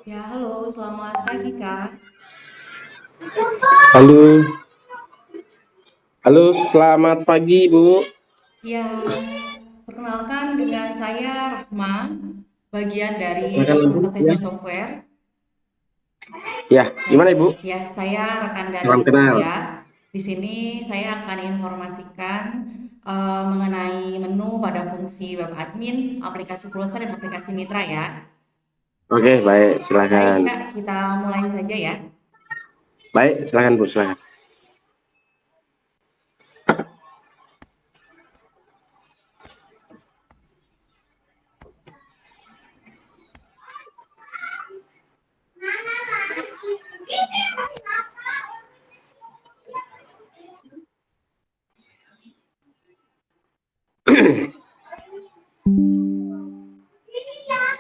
Ya, halo, selamat pagi, Kak. Halo, halo, selamat pagi, Bu. Ya, perkenalkan dengan saya Rahma, bagian dari Makan SMK lagi? Ya. Sesma Software. Ya, Baik, gimana, Ibu? ya, saya rekan dari Salam kenal. Sofia. Di sini saya akan informasikan mengenai menu pada fungsi web admin, aplikasi pulsa, dan aplikasi mitra ya. Oke, baik, Baik, silakan. Kak, kita mulai saja ya. Baik, silakan, Bu, silakan.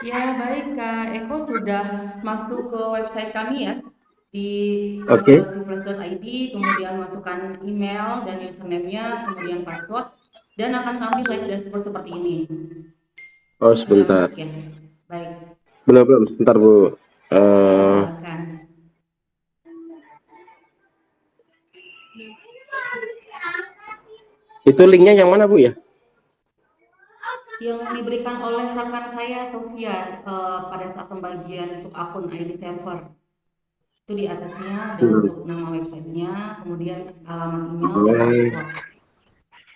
Ya, baik Kak Eko sudah masuk ke website kami ya di Oke. control.cifras.id, kemudian masukkan email dan username-nya, kemudian password, dan akan kami live dashboard seperti ini. Oh, Sudah sebentar. masuk ya? Baik, Belum, belum. Sebentar, Bu. ya Eh, silakan. itu linknya yang mana, Bu, ya? Yang diberikan oleh rekan saya Sofia pada saat pembagian untuk akun ID server. Itu di atasnya ada Sebentar. untuk nama websitenya, kemudian alamat email dan Oh, password.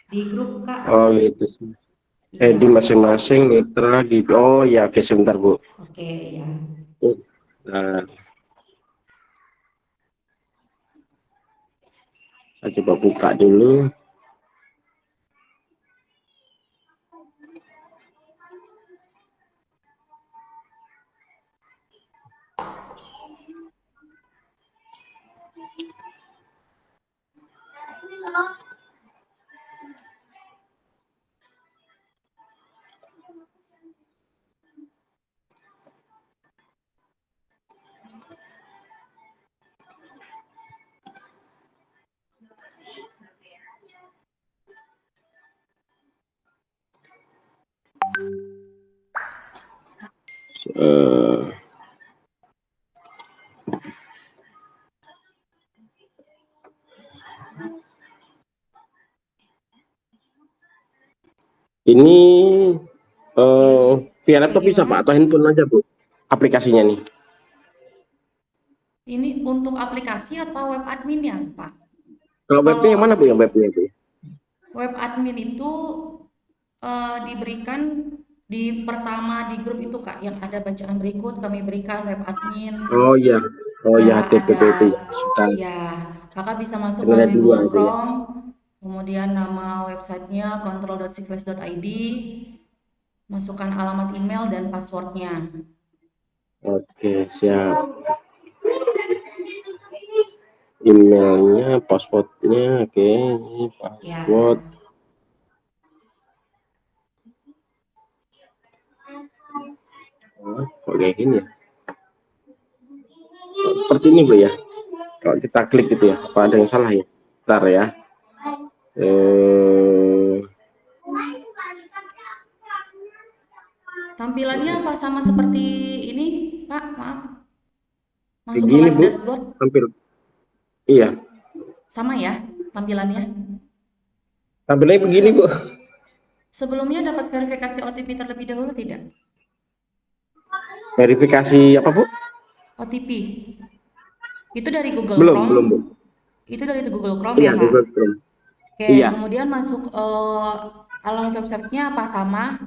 Di grup Kak, oh, gitu. Di iya. masing-masing mitra gitu. Oh, ya, oke, sebentar, Bu. Oke, ya. Nah, saya coba buka dulu. Eh, ini Ya, via ya laptop bisa, gimana? Pak? Atau handphone aja, Bu? Aplikasinya nih. Ini untuk aplikasi atau web admin ya, Pak? Kalau webnya Kalau yang mana, Bu? Yang webnya, Bu? web admin itu diberikan di pertama di grup itu, Kak, yang ada bacaan berikut kami berikan web admin. Oh iya, oh Ya, ya HTTP ada itu ya. Sudah ya, Kakak bisa masuk dengar melalui dulu Google aja ya. Chrome, kemudian nama websitenya control.cifras.id, masukkan alamat email dan passwordnya. Oke, siap. Emailnya, passwordnya, oke, ini Ya, password. Oh, kok kayak gini ya? Kok seperti ini Bu ya? Kalau kita klik gitu ya, apa ada yang salah ya? Bentar ya. Eh, tampilannya apa sama seperti ini, Pak? Maaf. Masuk ke begini live Bu, dashboard hampir. Iya, sama ya tampilannya. tampilannya begini Bu. Se- sebelumnya dapat verifikasi OTP terlebih dahulu tidak? Verifikasi apa Bu? OTP. Itu dari Google Belum, Chrome. belum Bu. Itu dari Google Chrome Iya, ya, Pak. Google Chrome. Oke, Iya, kemudian masuk alamat websitenya apa sama?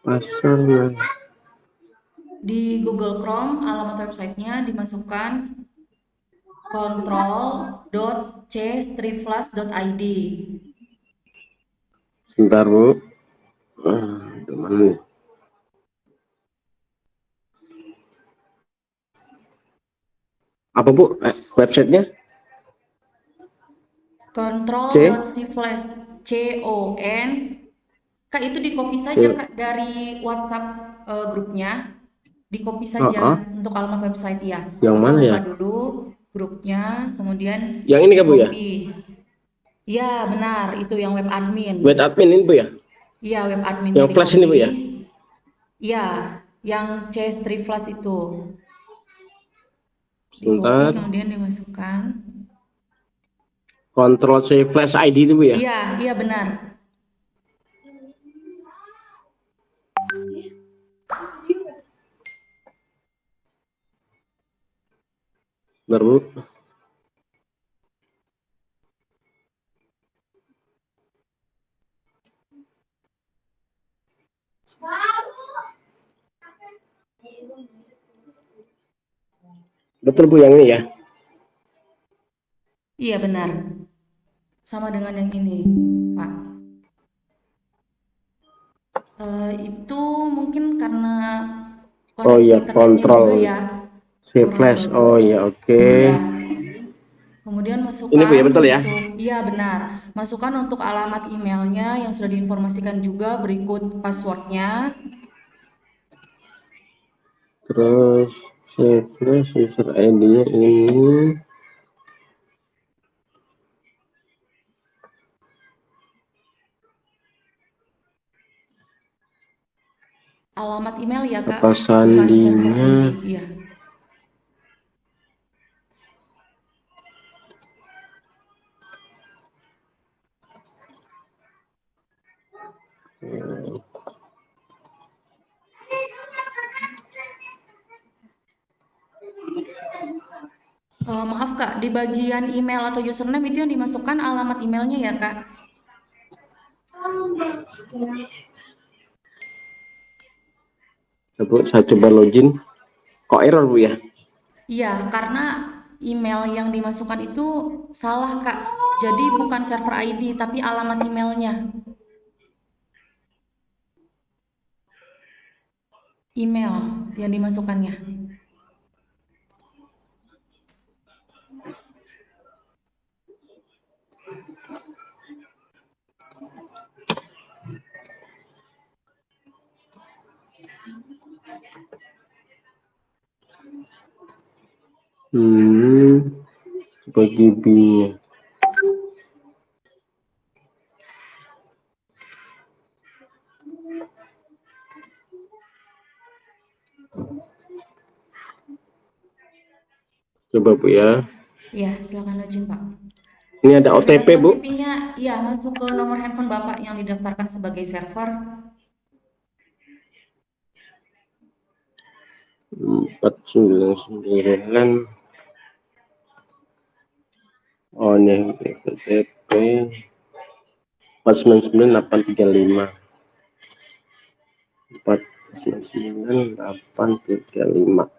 pasar. Di Google Chrome alamat websitenya dimasukkan control.c-plus.id. Sebentar Bu. Di mana nih? Apa Bu? Websitenya? C? Control.cflash CON. Kak itu di copy saja C. Kak dari WhatsApp grupnya. Di copy Oh, saja oh. untuk alamat website ya. Yang Kakak mana buka ya? dulu grupnya, kemudian Yang ini di kan Bu ya? copy. Iya benar itu yang web admin. Web admin ini Bu ya? Iya web adminnya Yang di flash ini copy. Bu ya? Ya, yang CS Triflas itu di copy Sebentar. kemudian dimasukkan. Control C Flash ID itu Bu ya. Iya, iya benar. Benar Bu. Betul Bu yang ini ya. Iya benar. Sama dengan yang ini, Pak. Itu mungkin karena Oh koneksi iya, internetnya juga kontrol ya C kurang Flash. Oh bagus. iya, oke. Iya. Kemudian Ini Bu masukkan ya, betul ya. untuk, iya benar, masukkan untuk alamat emailnya yang sudah diinformasikan juga berikut passwordnya. Terus C Flash user ID-nya ini. Alamat email ya Kak, Apa bukan server sandinya? ID. Iya. Maaf Kak, di bagian email atau username itu yang dimasukkan alamat emailnya ya Kak? Bu, saya coba login. Kok error Bu ya? Iya, karena email yang dimasukkan itu salah Kak. Jadi bukan server ID tapi alamat emailnya. Email yang dimasukkannya. Hmm, bagi B-nya. Coba Bu ya. Ya, silakan login Pak. Ini ada OTP Verifikasi Bu. OTP-nya ya masuk ke nomor handphone Bapak yang didaftarkan sebagai server. 499. Oh ini OTP 499 835. 499 835.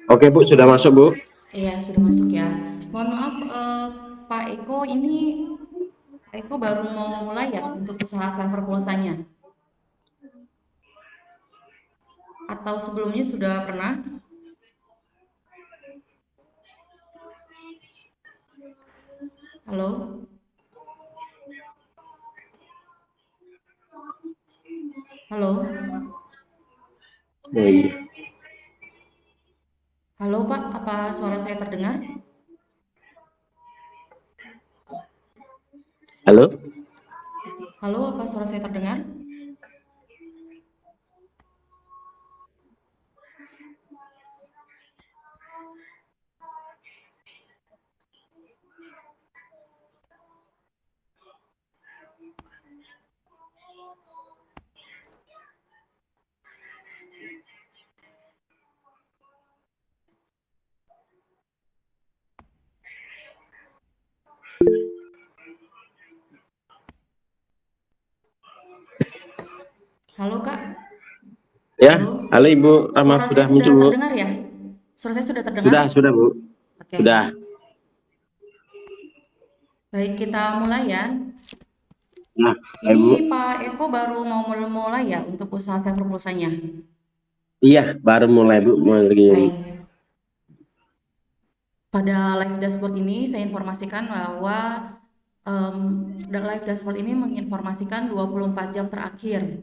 Oke Bu, sudah masuk Bu. Iya, sudah masuk ya. Mohon maaf Pak Eko, ini Pak Eko baru mau mulai ya untuk usaha server pulsanya? Atau sebelumnya sudah pernah? Halo? Halo? Oh iya. Halo Pak, apa suara saya terdengar? Halo. Halo, apa suara saya terdengar? Halo Kak? Ya, Halo? halo Ibu Rahma, Suara saya sudah sudah muncul Bu. terdengar ya? Suara saya sudah terdengar? Sudah Bu. Oke. Sudah. Baik, kita mulai ya. Nah, Ini Ibu. Pak Eko baru mau mulai ya untuk usaha server pulsanya. Iya, baru mulai Bu, mau lagi. Baik. Pada live dashboard ini saya informasikan bahwa live dashboard ini menginformasikan 24 jam terakhir.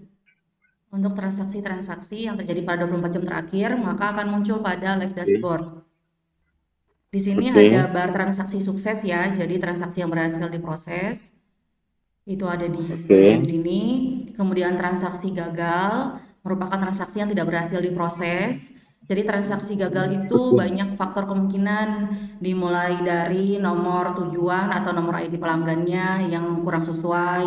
Untuk transaksi-transaksi yang terjadi pada 24 jam terakhir, maka akan muncul pada live Oke. dashboard. Di sini Oke. ada bar transaksi sukses ya, jadi transaksi yang berhasil diproses itu ada di bagian Oke. sini. Kemudian transaksi gagal merupakan transaksi yang tidak berhasil diproses. Jadi transaksi gagal itu Oke. banyak faktor kemungkinan, dimulai dari nomor tujuan atau nomor ID pelanggannya yang kurang sesuai.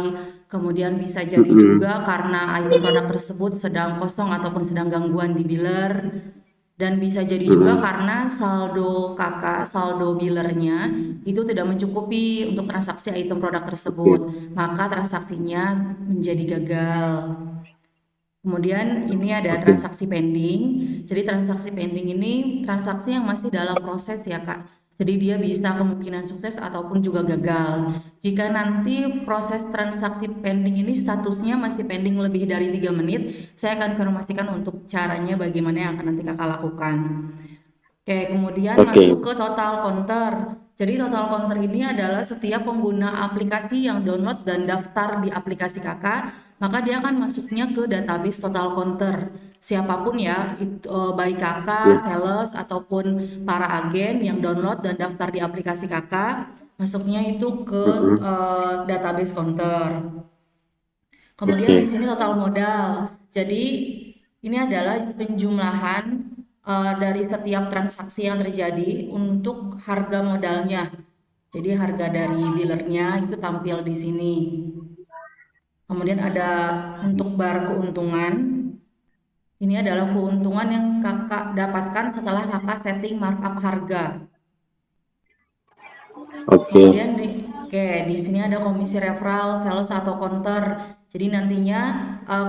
Kemudian bisa jadi Mm-mm. juga karena item produk tersebut sedang kosong ataupun sedang gangguan di biller. Dan bisa jadi juga Mm-mm. karena saldo billernya itu tidak mencukupi untuk transaksi item produk Oke. tersebut, maka transaksinya menjadi gagal. Kemudian ini ada Oke. transaksi pending. Jadi transaksi pending ini transaksi yang masih dalam proses ya Kak. Jadi dia bisa kemungkinan sukses ataupun juga gagal. Jika nanti proses transaksi pending ini statusnya masih pending lebih dari 3 menit, saya akan informasikan untuk caranya bagaimana yang akan nanti Kakak lakukan. Oke, kemudian Oke. masuk ke total counter. Jadi total counter ini adalah setiap pengguna aplikasi yang download dan daftar di aplikasi Kakak, maka dia akan masuknya ke database total counter. Siapapun ya, baik Kakak, Ya. sales ataupun para agen yang download dan daftar di aplikasi Kakak, masuknya itu ke Mm-mm. database counter. Kemudian di Oke. sini total modal. Jadi ini adalah penjumlahan dari setiap transaksi yang terjadi untuk harga modalnya. Jadi harga dari billernya itu tampil di sini. Kemudian ada untuk bar keuntungan. Ini adalah keuntungan yang kakak dapatkan setelah kakak setting markup harga. Oke. Kemudian di sini ada komisi referral, sales atau counter. Jadi nantinya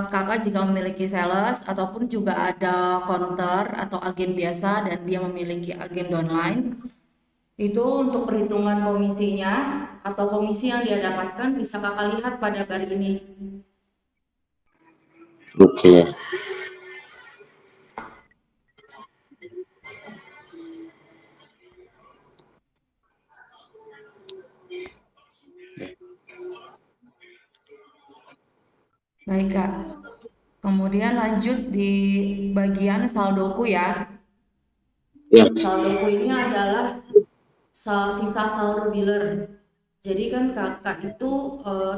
kakak jika memiliki sales ataupun juga ada counter atau agen biasa dan dia memiliki agen downline, itu untuk perhitungan komisinya atau komisi yang dia dapatkan bisa kakak lihat pada bar ini. Oke. Baik kak. Kemudian lanjut di bagian saldoku ya. Ya. Saldoku ini adalah sisa saldo biller. Jadi kan kakak itu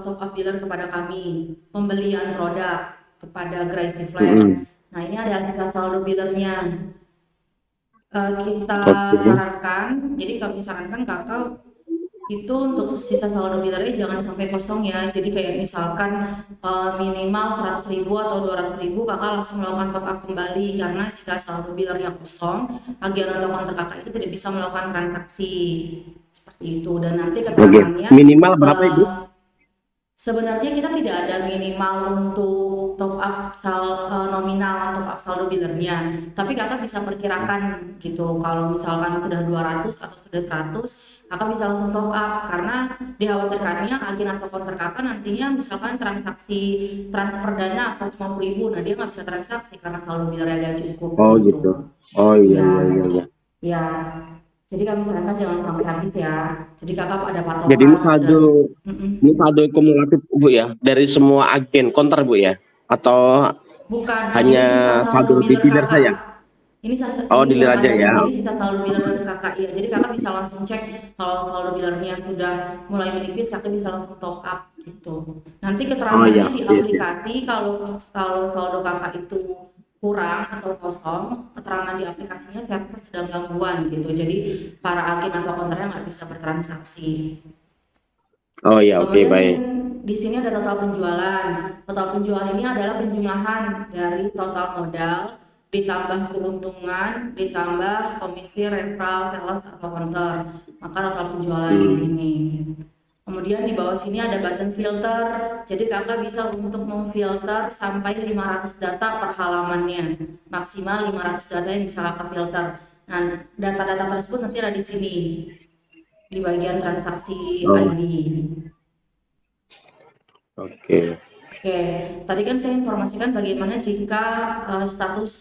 top up biller kepada kami, pembelian produk kepada Gracie Flash. Mm-mm. Nah ini ada sisa saldo billernya. Kita Oke. sarankan, jadi kami sarankan kakak itu untuk sisa saldo billernya jangan sampai kosong ya. Jadi kayak misalkan minimal 100.000 atau 200.000 kakak langsung melakukan top up kembali, karena jika saldo billernya kosong, agen atau konter kakak itu tidak bisa melakukan transaksi seperti itu. Dan nanti Oke. keterangannya Minimal berapa, Ibu? eh, sebenarnya kita tidak ada minimal untuk top up nominal top up saldo billernya, tapi kakak bisa perkirakan gitu. Kalau misalkan sudah 200 atau sudah 100, kakak bisa langsung top up, karena dikhawatirkannya agen atau konter kakak nantinya misalkan transaksi transfer dana 150.000, nah dia nggak bisa transaksi karena saldo billernya gak cukup Oh gitu. gitu. Oh iya Ya, iya iya iya. ya. Jadi kami sarankan jangan sampai habis ya. Jadi kakak ada Jadi patokan sudah. ini saldo kumulatif Bu ya dari semua agen konter Bu ya? Atau Bukan, ini hanya sisa saldo saldo di biller dealer kakak. saja? Oh, Ini dealer yang aja ada di ya. sini sisa saldo biller dari kakak ya. Jadi kakak bisa langsung cek kalau saldo billernya sudah mulai menipis, kakak bisa langsung top up gitu. Nanti Oh iya, keterangannya di oke oke. aplikasi kalau kalau saldo kakak itu kurang atau kosong, keterangan di aplikasinya server sedang gangguan gitu. Jadi para agen atau konternya nggak bisa bertransaksi. Oh iya, oke Kemudian baik. di sini ada total penjualan. Total penjualan ini adalah penjumlahan dari total modal ditambah keuntungan ditambah komisi referral, sales atau counter. Maka total penjualan di Hmm. sini. Kemudian di bawah sini ada button filter. Jadi kakak bisa untuk memfilter sampai 500 data per halamannya. Maksimal 500 data yang bisa kakak filter. Nah, data-data tersebut nanti ada di sini di bagian transaksi Oh, ID. oke. Oke, tadi kan saya informasikan bagaimana jika status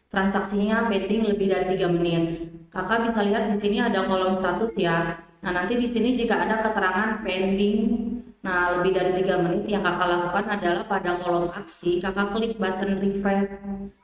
transaksinya pending lebih dari 3 menit. Kakak bisa lihat di sini ada kolom status ya. Nah, nanti di sini jika ada keterangan pending Nah, lebih dari 3 menit yang kakak lakukan adalah pada kolom aksi, kakak klik button refresh.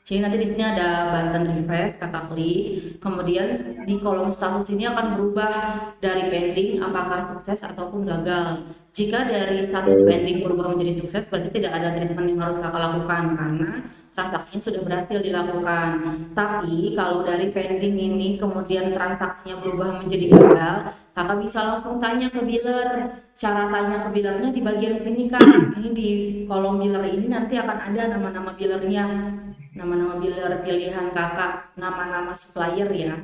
Jadi nanti di sini ada button refresh, kakak klik. Kemudian di kolom status ini akan berubah dari pending apakah sukses ataupun gagal. Jika dari status Oh, pending berubah menjadi sukses, berarti tidak ada treatment yang harus kakak lakukan karena transaksinya sudah berhasil dilakukan. Tapi kalau dari pending ini kemudian transaksinya berubah menjadi gagal, kakak bisa langsung tanya ke biller. Cara tanya ke billernya di bagian sini kak. Ini di kolom biller ini nanti akan ada nama-nama billernya, nama-nama biller pilihan kakak, nama-nama supplier ya.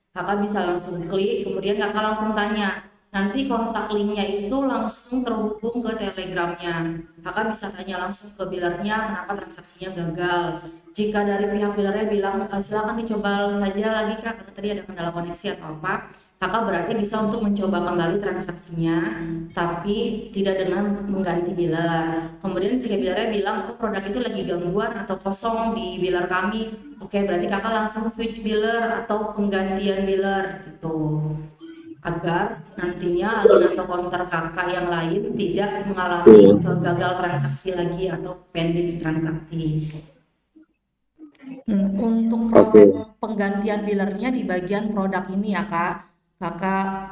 Kakak bisa langsung klik, kemudian kakak langsung tanya. Nanti kontak linknya itu langsung terhubung ke telegramnya. Kakak bisa tanya langsung ke billernya kenapa transaksinya gagal. Jika dari pihak billernya bilang silakan dicoba saja lagi kak karena tadi ada kendala koneksi atau apa, kakak berarti bisa untuk mencoba kembali transaksinya, tapi tidak dengan mengganti biller. Kemudian jika billernya bilang oh, produk itu lagi gangguan atau kosong di biller kami, oke berarti kakak langsung switch biller atau penggantian biller gitu, agar nantinya agen atau counter kakak yang lain tidak mengalami iya. gagal transaksi lagi atau pending transaksi. Untuk Oke. proses penggantian billernya di bagian produk ini ya Kak. Kakak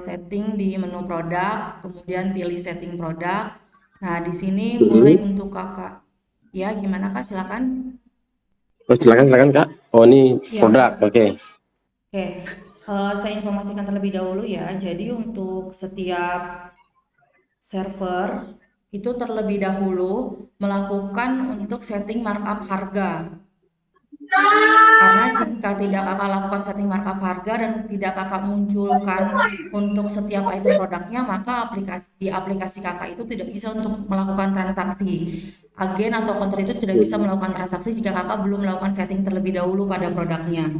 setting di menu produk, kemudian pilih setting produk. Nah, di sini mulai Mm-mm. untuk Kakak. Ya, gimana Kak? Silakan. Oh, silakan silakan Kak. Oh, ini Ya, produk. Oke. oke. Saya informasikan terlebih dahulu ya. Jadi untuk setiap server itu terlebih dahulu melakukan untuk setting markup harga. Karena jika tidak kakak lakukan setting markup harga dan tidak kakak munculkan untuk setiap item produknya, maka di aplikasi kakak itu tidak bisa untuk melakukan transaksi. Agen atau counter itu tidak bisa melakukan transaksi jika kakak belum melakukan setting terlebih dahulu pada produknya.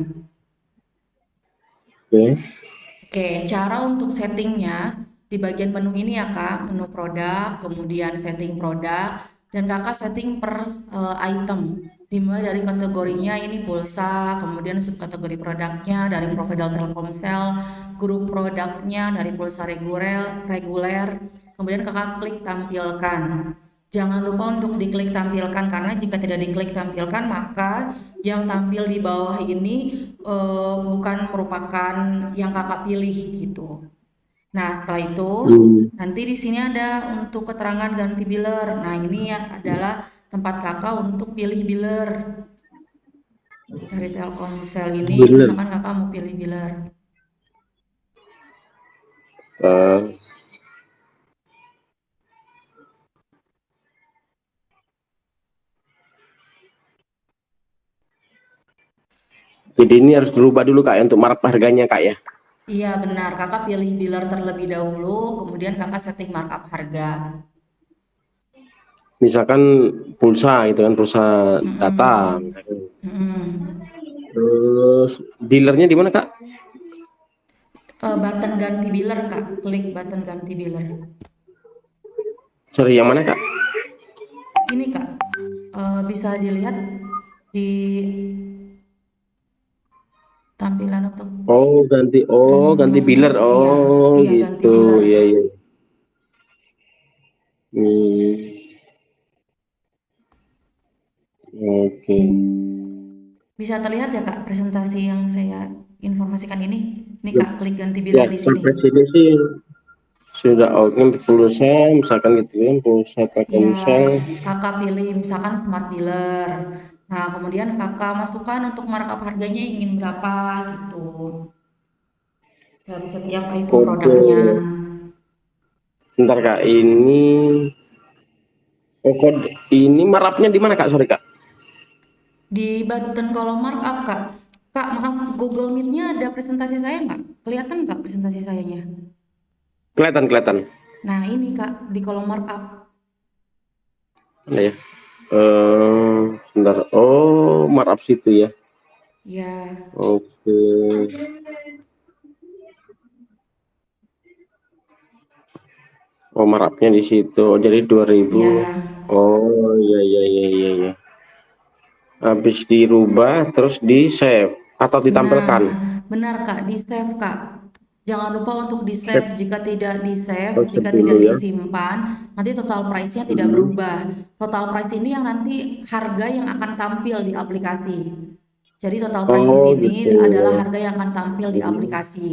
Oke. Oke, cara untuk settingnya di bagian menu ini ya Kak, menu produk, kemudian setting produk, dan Kakak setting per item. Dimulai dari kategorinya ini pulsa, kemudian subkategori produknya dari Provider Telkomsel, grup produknya dari pulsa reguler, kemudian Kakak klik tampilkan. Jangan lupa untuk diklik tampilkan karena jika tidak diklik tampilkan maka yang tampil di bawah ini bukan merupakan yang kakak pilih gitu. Nah setelah itu Hmm. nanti di sini ada untuk keterangan ganti biller. Nah ini adalah tempat kakak untuk pilih biller dari Telkomsel ini. Bener. Misalkan kakak mau pilih biller. Eh, jadi ini harus dirubah dulu Kak ya untuk markup harganya Kak ya. Iya benar, kakak pilih biller terlebih dahulu, kemudian kakak setting markup harga. Misalkan pulsa gitu kan, pulsa data Mm-mm. misalkan. Mm-mm. Terus dealernya di mana Kak? Button ganti biller kak, klik button ganti biller. Sorry, yang mana Kak? Ini kak, bisa dilihat di tampilan untuk Ganti menu. dealer. Iya, Oh, iya ganti gitu. biller. Iya, iya. Hmm, oke. Bisa terlihat ya kak presentasi yang saya informasikan ini. Ini Ya, kak klik ganti ya, biller di sini. sampai sini sih sudah oke pulsa, misalkan gitu kan, pulsa Iya, Telkomsel. kakak pilih misalkan smart biller. Nah, kemudian kakak masukkan untuk markup harganya ingin berapa gitu dari setiap item Kode, produknya. bentar Kak, kode ini marapnya di mana Kak? Sorry Kak. Di button kolom markup, Kak. Kak, maaf, Google Meet-nya ada presentasi saya nggak? Kelihatan nggak presentasi sayanya? Kelihatan, kelihatan. Nah, ini Kak, di kolom markup. Mana ya? Sebentar. Oh, markup situ ya. Ya, Oke. Oh, markupnya di situ. Oh, jadi 2000. ya, Oh, iya, iya, iya, iya, iya. Habis dirubah terus di save atau nah, ditampilkan. benar Kak, di save Kak. Jangan lupa untuk Save di-save. Jika tidak di-save, konsep jika dulu tidak ya. disimpan, nanti total price-nya tidak Mm-mm. berubah. Total price ini yang nanti harga yang akan tampil di aplikasi. Jadi total price di Oh gitu. sini adalah harga yang akan tampil di Mm. aplikasi.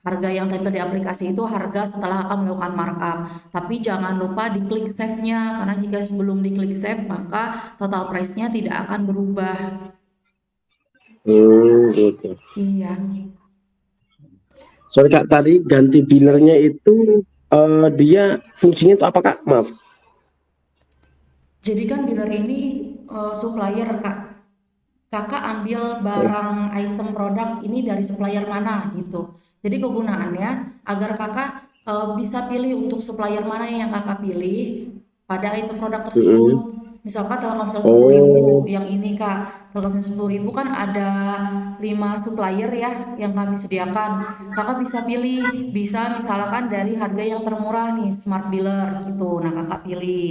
Harga yang tampil di aplikasi itu harga setelah akan melakukan markup. Tapi jangan lupa diklik save-nya, karena jika sebelum diklik save, maka total price-nya tidak akan berubah. Gitu. Iya. Sorry Kak, tadi ganti dealernya itu dia fungsinya itu apa Kak? Maaf. Jadi kan dealer ini supplier, Kak. Kakak ambil Oh, barang item produk ini dari supplier mana gitu. Jadi kegunaannya agar kakak bisa pilih untuk supplier mana yang kakak pilih pada item produk tersebut. mm-mm. Misalkan Telkomsel 10.000, Oh, yang ini kak, Telkomsel 10.000 kan ada 5 supplier ya yang kami sediakan. Kakak bisa pilih, bisa misalkan dari harga yang termurah nih, Smart Biller gitu. Nah kakak pilih.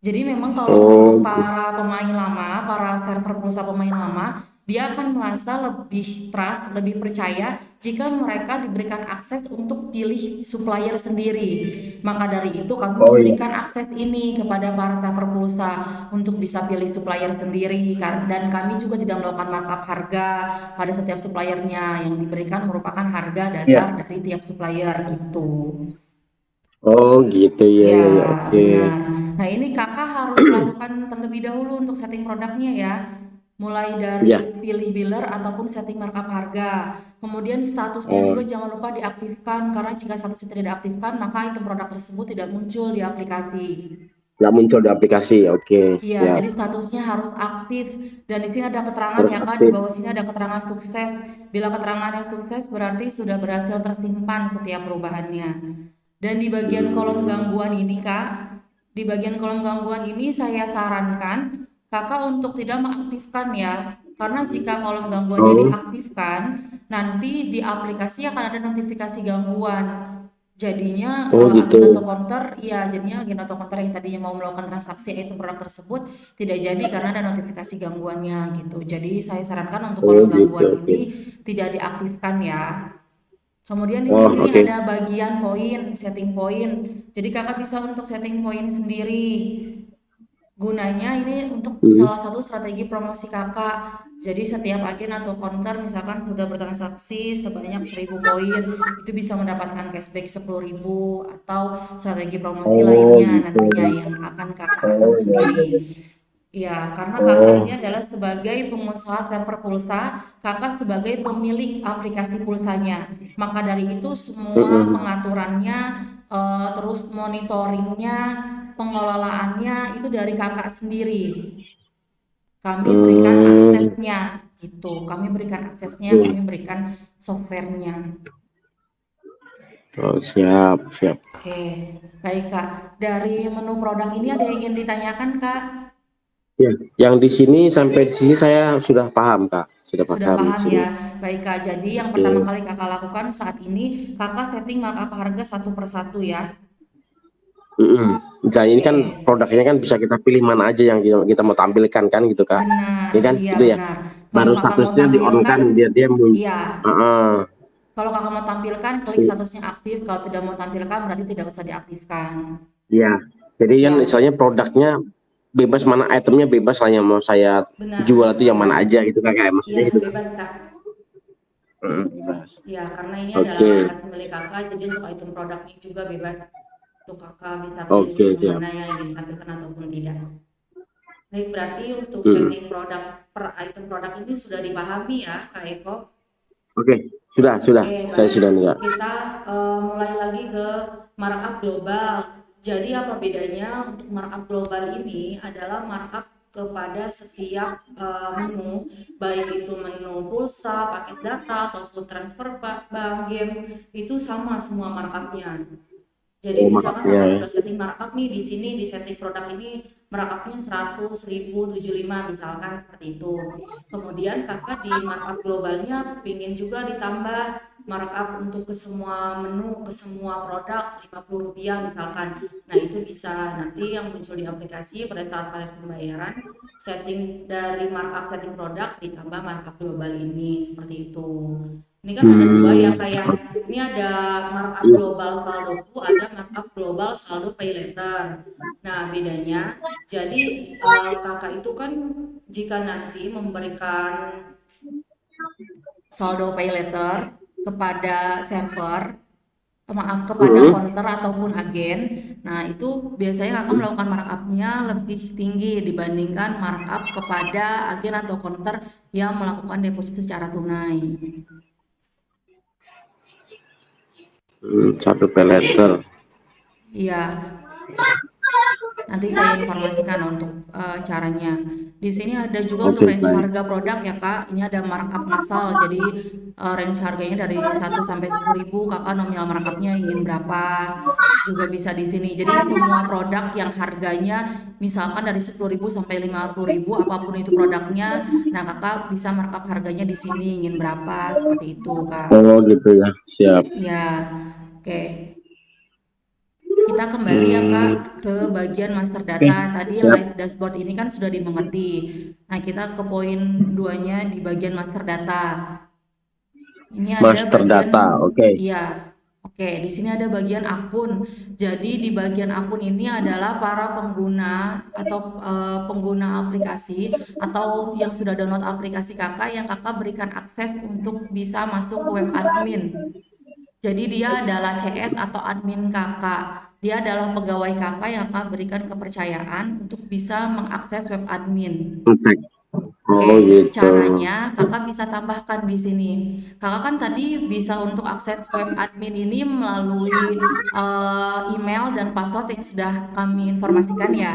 Jadi memang kalau untuk oh, para pemain lama, para server pulsa pemain lama, dia akan merasa lebih trust, lebih percaya jika mereka diberikan akses untuk pilih supplier sendiri. Maka dari itu kami oh iya. memberikan akses ini kepada para server pulsa untuk bisa pilih supplier sendiri, dan kami juga tidak melakukan markup harga pada setiap suppliernya. Yang diberikan merupakan harga Iya. dasar dari tiap supplier gitu. Oh gitu ya Ya, ya ya oke. benar. Nah, ini kakak harus lakukan terlebih dahulu untuk setting produknya ya. Mulai dari Ya. pilih biller ataupun setting markup harga. Kemudian statusnya Oh, juga jangan lupa diaktifkan, karena jika statusnya tidak diaktifkan, maka item produk tersebut tidak muncul di aplikasi. nggak muncul di aplikasi. Oke, Iya, siap. jadi statusnya harus aktif, dan di sini ada keterangan Harus ya Kak, di aktif. bawah sini ada keterangan sukses. Bila keterangannya sukses berarti sudah berhasil tersimpan setiap perubahannya. Dan di bagian kolom Hmm. gangguan ini Kak, di bagian kolom gangguan ini saya sarankan Kakak untuk tidak mengaktifkan ya. Karena jika kolom gangguannya Oh, diaktifkan, nanti di aplikasi akan ada notifikasi gangguan. Jadinya oh gitu. agen atau counter, ya jadinya agen atau counter yang tadinya mau melakukan transaksi itu produk tersebut tidak jadi karena ada notifikasi gangguannya gitu. Jadi saya sarankan untuk Oh kolom gitu. gangguan Oke. ini tidak diaktifkan ya. Kemudian di Oh sini oke. ada bagian poin, setting poin. Jadi kakak bisa untuk setting poin sendiri. Gunanya ini untuk Hmm. salah satu strategi promosi kakak. Jadi setiap agen atau counter misalkan sudah bertransaksi sebanyak 1.000 poin, itu bisa mendapatkan cashback 10.000 atau strategi promosi Oh lainnya gitu. nantinya yang akan kakak atur Oh iya sendiri. iya. Ya, karena kakak ini Oh. adalah sebagai pengusaha server pulsa, kakak sebagai pemilik aplikasi pulsanya. Maka dari itu semua Mm-mm. pengaturannya, terus monitoringnya, pengelolaannya itu dari kakak sendiri. Kami berikan Hmm. aksesnya gitu. Kami berikan aksesnya, Oke. kami berikan softwarenya. Oh siap siap. Oke, baik Kak. Dari menu produk ini ada yang ingin ditanyakan Kak? Ya. Yang di sini sampai di sini saya sudah paham Kak. Sudah Sudah paham di paham sini. ya. Baik Kak, jadi yang pertama Oke. kali Kakak lakukan saat ini, Kakak setting markup harga satu per satu ya. Mm-mm. Misalnya ini Oke, kan produknya kan bisa kita pilih mana aja yang kita mau tampilkan kan gitu Kak. benar, Ini kan iya itu ya. benar. Kalau Baru Kakak mau statusnya di on tampilkan, kan dia dia iya. Heeh. Kalau Kakak mau tampilkan, klik statusnya aktif. Kalau tidak mau tampilkan, berarti tidak usah diaktifkan. Iya. Jadi kan Ya, misalnya produknya bebas mana itemnya bebas lah yang mau saya jual benar, itu yang mana bebas. aja gitu Kak kayak Iya, maksudnya gitu Kak. bebas Kak. Bebas. Ya, karena ini adalah Oke. aplikasi milik Kakak, jadi untuk item produknya juga bebas. Untuk Kakak bisa pilih Oke, yang siap. mana yang ingin tampilkan ataupun tidak. Baik, berarti untuk Mm-mm. setting produk per item produk ini sudah dipahami ya, Kak Eko? Oke, sudah. Oke, Saya baik. sudah nih Kak. Kita mulai lagi ke markup global. Jadi apa bedanya untuk markup global ini adalah markup kepada setiap menu, baik itu menu pulsa, paket data, ataupun transfer bank, games, itu sama semua markupnya. Jadi Oh, misalkan markupnya Kakak ya. sudah setting markup nih di sini di setting produk ini markupnya 100, 1000, 75 misalkan seperti itu. Kemudian Kakak di markup globalnya pingin juga ditambah markup untuk ke semua menu, ke semua produk Rp50 misalkan. Nah, itu bisa nanti yang muncul di aplikasi pada saat proses pembayaran setting dari markup setting produk ditambah markup global ini seperti itu. Ini kan ada dua ya, kayak Oke. ini ada markup Iya. global saldoku, ada markup global saldo pay later. Nah, bedanya, jadi kakak itu kan jika nanti memberikan saldo pay later kepada saver, kepada Mm-mm. counter ataupun agen, nah itu biasanya akan melakukan markupnya lebih tinggi dibandingkan markup kepada agen atau counter yang melakukan deposit secara tunai. Satu pay letter. Iya, nanti saya informasikan untuk caranya. Di sini ada juga untuk Oke, range baik. harga produk ya Kak. Ini ada markup massal. Jadi range harganya dari 1 sampai 10.000. Kakak nominal markupnya ingin berapa? Juga bisa di sini. Jadi semua produk yang harganya misalkan dari 10.000 sampai 50.000, apapun itu produknya, nah Kakak bisa markup harganya di sini ingin berapa? Seperti itu Kak. Oh gitu ya, siap. Ya, oke. Kita kembali ya Kak Hmm, ke bagian master oke, data. Tadi siap. live dashboard ini kan sudah dimengerti. Nah, kita ke poin duanya di bagian master data. Ini ada Master bagian, data, oke. iya, oke. Di sini ada bagian akun. Jadi di bagian akun ini adalah para pengguna atau pengguna aplikasi atau yang sudah download aplikasi kakak yang kakak berikan akses untuk bisa masuk ke web admin. Jadi dia adalah CS atau admin kakak. Dia adalah pegawai kakak yang akan berikan kepercayaan untuk bisa mengakses web admin. Oke. Oke, Oh gitu. caranya kakak bisa tambahkan di sini. Kakak kan tadi bisa untuk akses web admin ini melalui email dan password yang sudah kami informasikan ya.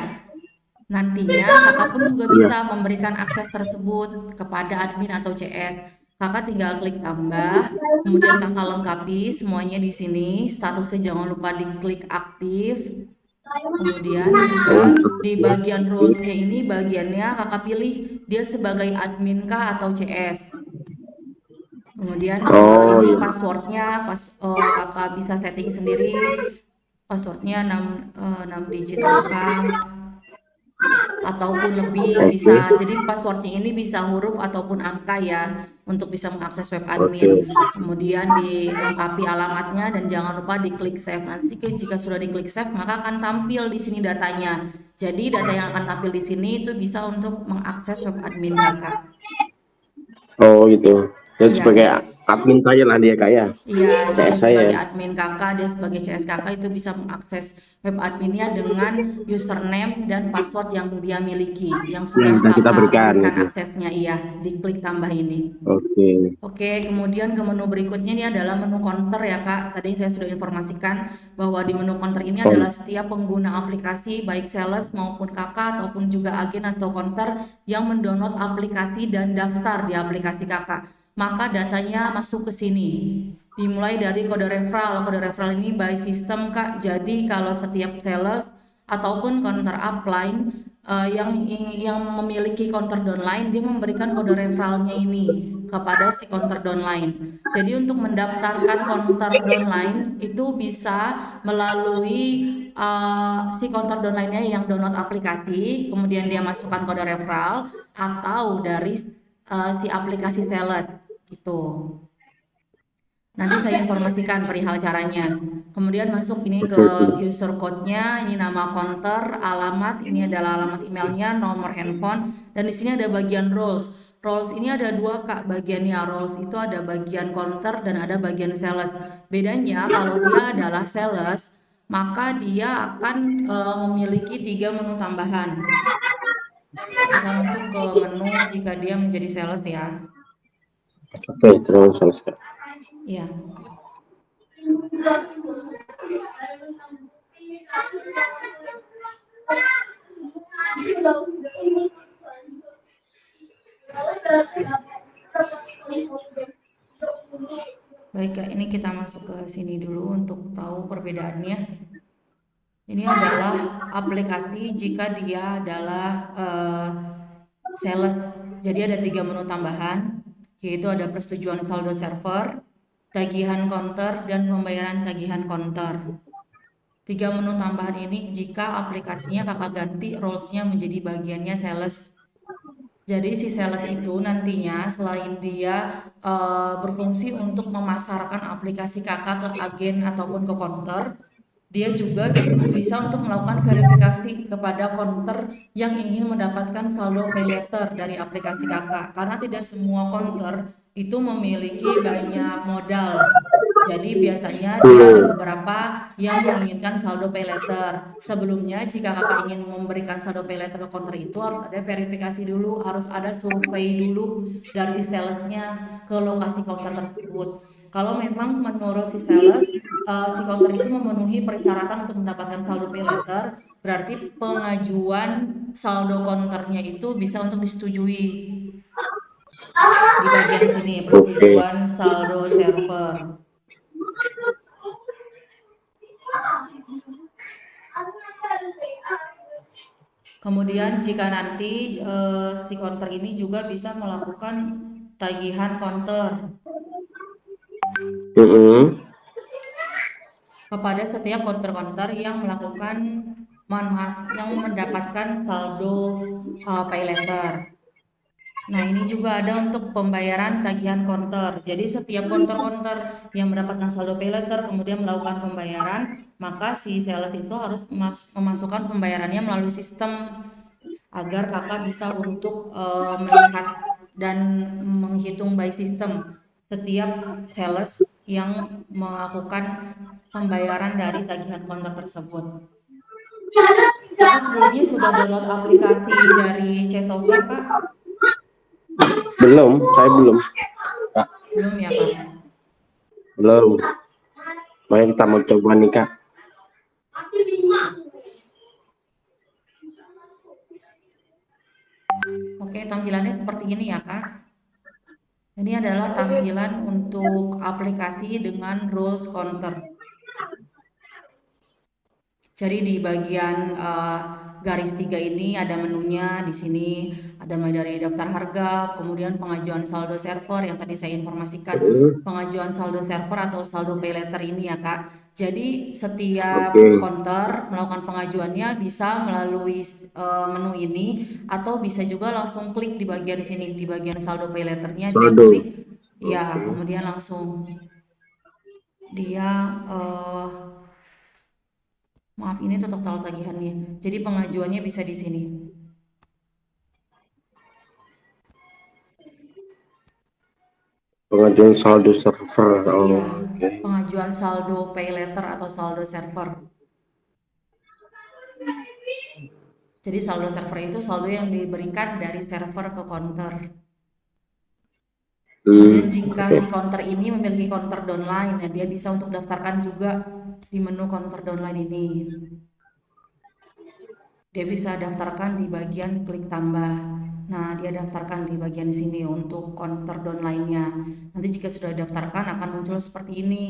Nantinya kakak pun juga Iya. bisa memberikan akses tersebut kepada admin atau CS. Kakak tinggal klik tambah, kemudian kakak lengkapi semuanya di sini. Statusnya jangan lupa diklik aktif. Kemudian juga di bagian rules-nya ini bagiannya kakak pilih dia sebagai admin kah atau CS. Kemudian Oh ini iya. passwordnya kakak bisa setting sendiri. Passwordnya 6 digit angka ataupun lebih Oke. bisa. Jadi passwordnya ini bisa huruf ataupun angka ya untuk bisa mengakses web Oke. admin. Kemudian dilengkapi alamatnya dan jangan lupa diklik save. Nanti jika sudah diklik save maka akan tampil di sini datanya. Jadi data yang akan tampil di sini itu bisa untuk mengakses web admin kakak. Oh gitu. Jadi sebagai Iya. admin saya lah dia kak ya. Iya, jadi CS saya. sebagai admin kakak, dia sebagai CS kakak itu bisa mengakses web adminnya dengan username dan password yang dia miliki, yang Yang sudah sudah kita kakak berikan berikan gitu. aksesnya. Iya, diklik tambah ini. Oke. Oke, kemudian ke menu berikutnya ini adalah menu counter ya Kak. Tadi saya sudah informasikan bahwa di menu counter ini adalah Kon- setiap pengguna aplikasi baik sales maupun kakak ataupun juga agen atau counter yang mendownload aplikasi dan daftar di aplikasi kakak. Maka datanya masuk ke sini. Dimulai dari kode referral. Kode referral ini by system Kak. Jadi kalau setiap sales ataupun counter upline yang memiliki counter downline dia memberikan kode referralnya ini kepada si counter downline. Jadi untuk mendaftarkan counter downline itu bisa melalui si counter downline-nya yang download aplikasi, kemudian dia masukkan kode referral atau dari si aplikasi sales gitu. Nanti saya informasikan perihal caranya. Kemudian masuk ini ke Oke. Oke. user code-nya, ini nama counter, alamat, ini adalah alamat emailnya, nomor handphone, dan di sini ada bagian roles. Roles ini ada dua Kak bagiannya. Roles itu ada bagian counter dan ada bagian sales. Bedanya kalau dia adalah sales, maka dia akan memiliki 3 menu tambahan. Kita masuk ke menu jika dia menjadi sales ya. Oke, terus selesai. Ya. Baik Kak, ini kita masuk ke sini dulu untuk tahu perbedaannya. Ini adalah aplikasi jika dia adalah sales. Jadi ada 3 menu tambahan, yaitu ada persetujuan saldo server, tagihan counter, dan pembayaran tagihan counter. 3 menu tambahan ini jika aplikasinya kakak ganti roles-nya menjadi bagiannya sales. Jadi si sales itu nantinya selain dia berfungsi untuk memasarkan aplikasi kakak ke agen ataupun ke counter, dia juga bisa untuk melakukan verifikasi kepada counter yang ingin mendapatkan saldo pay later dari aplikasi kakak. Karena tidak semua counter itu memiliki banyak modal. Jadi biasanya dia ada Hmm. beberapa yang menginginkan saldo pay later. Sebelumnya jika kakak ingin memberikan saldo pay later ke counter itu harus ada verifikasi dulu, harus ada survei dulu dari si salesnya ke lokasi counter tersebut. Kalau memang menurut si sales, si counter itu memenuhi persyaratan untuk mendapatkan saldo pay later, berarti pengajuan saldo counternya itu bisa untuk disetujui di bagian sini, Oke. persetujuan saldo server. Kemudian jika nanti si counter ini juga bisa melakukan tagihan counter Mm-mm. kepada setiap counter-counter yang melakukan, mohon maaf, yang mendapatkan saldo pay later. Nah, ini juga ada untuk pembayaran tagihan counter. Jadi setiap counter-counter yang mendapatkan saldo pay later kemudian melakukan pembayaran, maka si sales itu harus memasukkan pembayarannya melalui sistem agar kakak bisa untuk melihat dan menghitung by system setiap sales yang melakukan pembayaran dari tagihan counter tersebut. Kakak sebelumnya sudah download aplikasi dari C Software, Kak? Belum, saya belum. Kak, Belum ya, Kak? belum. Makanya kita mau coba nih Kak. Oke, tampilannya seperti ini ya, Kak. Ini adalah tampilan untuk aplikasi dengan rules counter. Jadi di bagian garis 3 ini ada menunya di sini, ada mulai dari daftar harga, kemudian pengajuan saldo server yang tadi saya informasikan, Mm. pengajuan saldo server atau saldo pay later ini ya Kak. Jadi setiap Oke. counter melakukan pengajuannya bisa melalui menu ini atau bisa juga langsung klik di bagian sini, di bagian saldo pay letternya dia Saldo. klik, ya Oke. kemudian langsung dia maaf, ini tuh total tagihannya. Jadi pengajuannya bisa di sini. Pengajuan saldo server. Iya, Oh, oke. pengajuan saldo pay later atau saldo server. Jadi saldo server itu saldo yang diberikan dari server ke counter. Kemudian jika Oke. si counter ini memiliki counter downline, ya dia bisa untuk daftarkan juga di menu counter downline ini. Dia bisa daftarkan di bagian klik tambah. Nah, dia daftarkan di bagian sini untuk counter downline-nya. Nanti jika sudah daftarkan akan muncul seperti ini.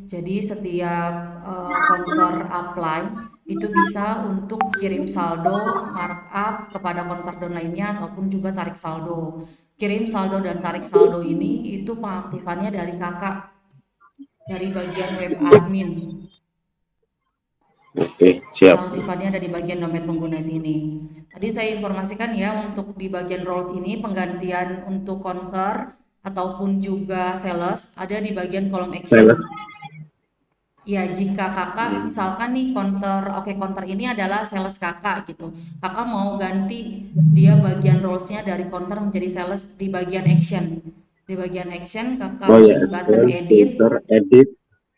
Jadi setiap counter upline itu bisa untuk kirim saldo, markup kepada counter downline-nya ataupun juga tarik saldo. Kirim saldo dan tarik saldo ini itu pengaktifannya dari kakak, dari bagian web admin. Oke, siap. Pengaktifannya ada di bagian dompet pengguna sini. Tadi saya informasikan ya untuk di bagian roles ini penggantian untuk counter ataupun juga sales ada di bagian kolom action. Sales. Ya, jika kakak misalkan nih counter, oke counter ini adalah sales kakak gitu. Kakak mau ganti dia bagian rolesnya dari counter menjadi sales di bagian action. Di bagian action kakak Oh ya, klik button edit. filter, edit.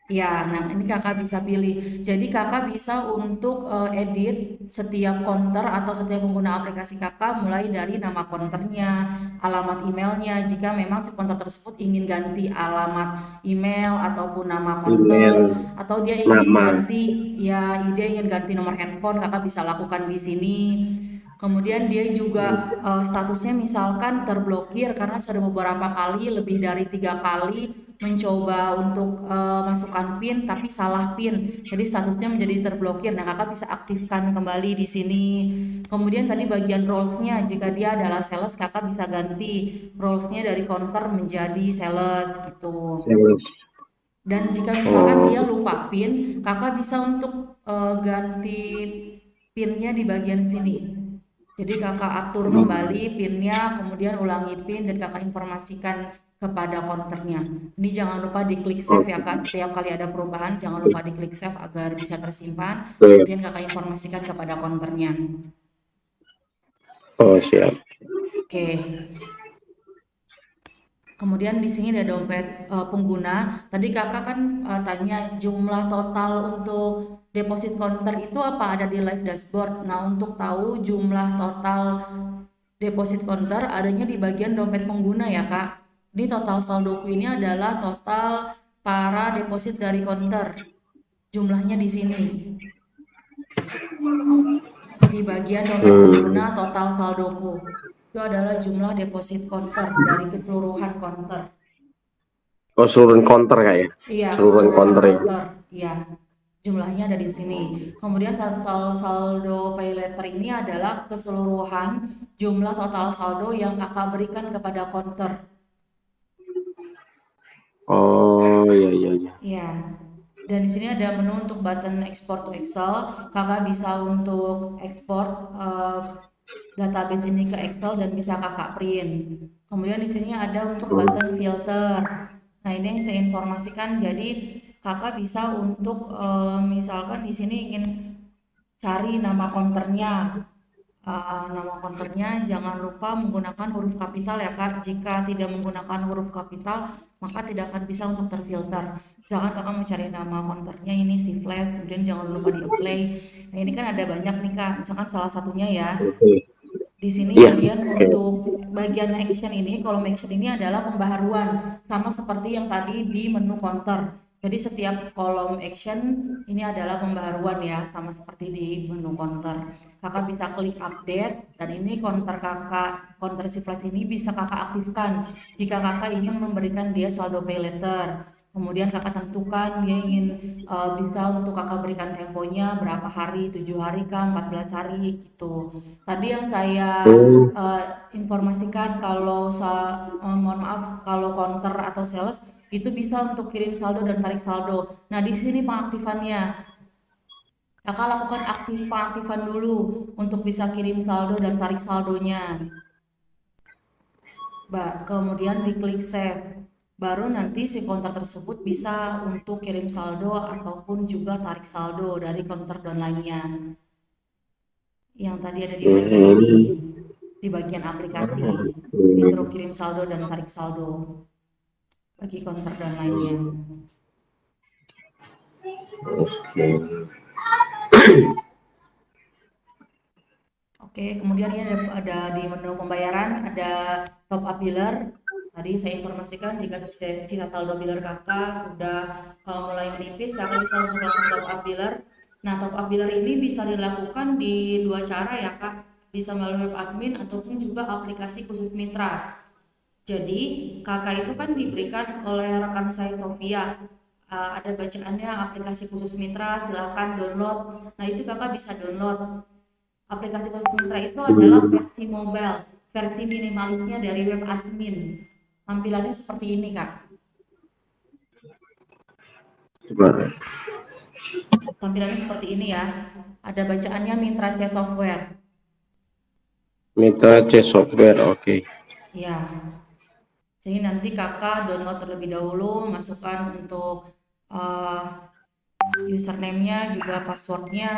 Ya, nah ini kakak bisa pilih. Jadi kakak bisa untuk edit setiap counter atau setiap pengguna aplikasi kakak mulai dari nama counternya, alamat emailnya. Jika memang si counter tersebut ingin ganti alamat email ataupun nama counter, Email, atau dia ingin nama. ganti, ya dia ingin ganti nomor handphone, kakak bisa lakukan di sini. Kemudian dia juga statusnya misalkan terblokir karena sudah beberapa kali, lebih dari 3 kali mencoba untuk masukkan PIN tapi salah PIN. Jadi statusnya menjadi terblokir. Nah, kakak bisa aktifkan kembali di sini. Kemudian tadi bagian roles-nya, jika dia adalah sales, kakak bisa ganti roles-nya dari counter menjadi sales gitu. Sales. Dan jika misalkan dia Oh, lupa PIN, kakak bisa untuk ganti PIN-nya di bagian sini. Jadi kakak atur Hmm. kembali PIN-nya, kemudian ulangi PIN dan kakak informasikan kepada counternya. Ini jangan lupa diklik save ya Oke. kak, setiap kali ada perubahan jangan lupa diklik save agar bisa tersimpan, Oke. kemudian kakak informasikan kepada counternya. Oh, siap. Oke, kemudian di sini ada dompet pengguna. Tadi kakak kan tanya jumlah total untuk deposit counter itu apa ada di live dashboard. Nah, untuk tahu jumlah total deposit counter adanya di bagian dompet pengguna ya kak. Ini total saldoku ini adalah total para deposit dari counter. Jumlahnya di sini. Di bagian dompet pengguna Hmm. total saldoku. Itu adalah jumlah deposit counter dari keseluruhan counter. Oh, seluruh counter kak ya? Iya, Seluruh keseluruhan counter ya? counter. Iya, jumlahnya ada di sini. Kemudian total saldo pay later ini adalah keseluruhan jumlah total saldo yang kakak berikan kepada counter. Oh, iya, iya, iya. Iya. Dan di sini ada menu untuk button export to Excel. Kakak bisa untuk export database ini ke Excel dan bisa kakak print. Kemudian di sini ada untuk button filter. Nah, ini yang saya informasikan. Jadi kakak bisa untuk misalkan di sini ingin cari nama konternya. Nama konternya jangan lupa menggunakan huruf kapital ya Kak. Jika tidak menggunakan huruf kapital, maka tidak akan bisa untuk terfilter. Misalkan Kakak mau cari nama konternya ini si Flash, kemudian jangan lupa di apply. Nah, ini kan ada banyak nih Kak. Misalkan salah satunya ya. Oke. Di sini Iya, bagian oke. untuk bagian action ini, kolom action ini adalah pembaharuan, sama seperti yang tadi di menu counter. Jadi setiap kolom action ini adalah pembaharuan ya, sama seperti di menu counter. Kakak bisa klik update dan ini counter si flash ini bisa kakak aktifkan jika kakak ingin memberikan dia saldo pay later. Kemudian kakak tentukan dia ingin bisa untuk kakak berikan temponya berapa hari, 7 hari kah, 14 hari gitu. Tadi yang saya Hmm. eh, informasikan kalau mohon maaf kalau counter atau sales itu bisa untuk kirim saldo dan tarik saldo. Nah, di sini pengaktifannya. Kakak lakukan pengaktifan dulu untuk bisa kirim saldo dan tarik saldonya. Kemudian diklik save. Baru nanti si counter tersebut bisa untuk kirim saldo ataupun juga tarik saldo dari counter lainnya. Yang tadi ada di bagian ini, Hmm. di bagian aplikasi, fitur Hmm. kirim saldo dan tarik saldo bagi counter dan lainnya. Oke. Oke, kemudian ini ada di menu pembayaran, ada top up biller. Tadi saya informasikan jika sisa saldo biller kakak sudah mulai menipis, kakak bisa untuk langsung top up biller. Nah, top up biller ini bisa dilakukan di dua cara ya kak, bisa melalui web admin ataupun juga aplikasi khusus mitra. Jadi kakak itu kan diberikan oleh rekan saya Sofia. Ada bacaannya aplikasi khusus mitra, silakan download. Nah, itu kakak bisa download. Aplikasi khusus mitra itu adalah Hmm. versi mobile, versi minimalisnya dari web admin. Tampilannya seperti ini kak. Coba. Tampilannya seperti ini ya. Ada bacaannya Mitra C Software. Mitra C software, oke. Ya, jadi nanti kakak download terlebih dahulu, masukkan untuk uh, username-nya juga passwordnya.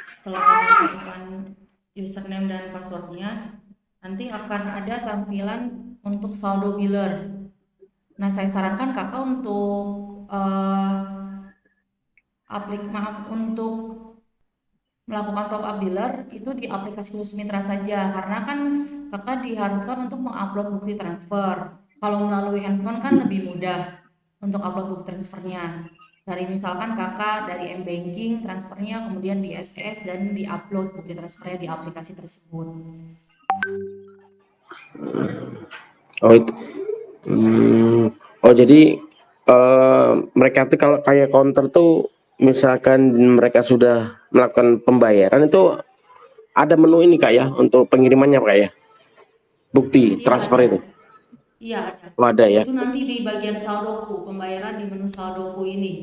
Setelah kakak masukkan username dan passwordnya, nanti akan ada tampilan untuk saldo biller. Nah, saya sarankan kakak untuk untuk melakukan top up biller itu di aplikasi khusus mitra saja karena kan kakak diharuskan untuk mengupload bukti transfer. Kalau melalui handphone kan lebih mudah untuk upload bukti transfernya. Dari misalkan kakak dari M-Banking transfernya kemudian di SS dan di-upload bukti transfernya di aplikasi tersebut. Oh, itu. Hmm. Oh, jadi mereka tuh kalau kayak counter tuh misalkan mereka sudah melakukan pembayaran itu ada menu ini kak ya untuk pengirimannya kak ya, bukti Iya transfer ada. itu. Iya ada. Oh, ada ya. Itu nanti di bagian saldoku, pembayaran di menu saldoku ini.